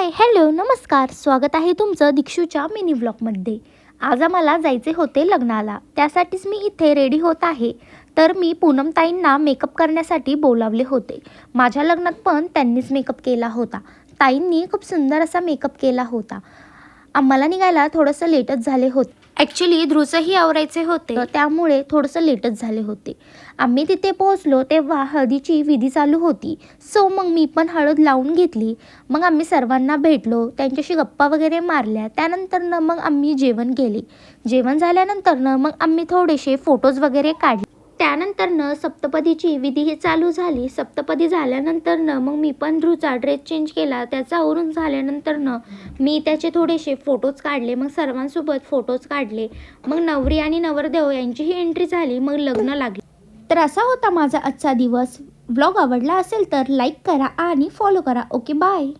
Hi hello नमस्कार, स्वागत आहे तुमचं दीक्षूच्या मिनी व्लॉगमध्ये। आज आम्हाला जायचे होते लग्नाला, त्यासाठीच मी इथे रेडी होत आहे। तर मी पूनमताईंना मेकअप करण्यासाठी बोलावले होते। माझ्या लग्नात पण त्यांनीच मेकअप केला होता। ताईंनी खूप सुंदर असा मेकअप केला होता। आम्हाला निघायला थोडंसं लेटच झाले होते। ॲक्च्युली ध्रुवचंही आवरायचे होते, त्यामुळे थोडंसं लेटच झाले होते। आम्ही तिथे पोहोचलो तेव्हा हळदीची विधी चालू होती। सो मग मी पण हळद लावून घेतली। मग आम्ही सर्वांना भेटलो, त्यांच्याशी गप्पा वगैरे मारल्या। त्यानंतर मग आम्ही जेवण केले। जेवण झाल्यानंतर मग आम्ही थोडेसे फोटोज वगैरे काढले। त्यानंतर सप्तपदीची विधी ही चालू झाली। सप्तपदी झाल्यानंतर मग मी पण ध्रुवचा ड्रेस चेंज केला। त्याचा आवरून झाल्यानंतर मी त्याचे थोडेसे फोटोज काढले। मग सर्वांसोबत फोटोज काढले। मग नवरी आणि नवरदेव यांचीही एंट्री झाली। मग लग्न लागले। तर असा होता माझा आजचा दिवस। व्लॉग आवडला असेल तर लाईक करा आणि फॉलो करा। Okay bye.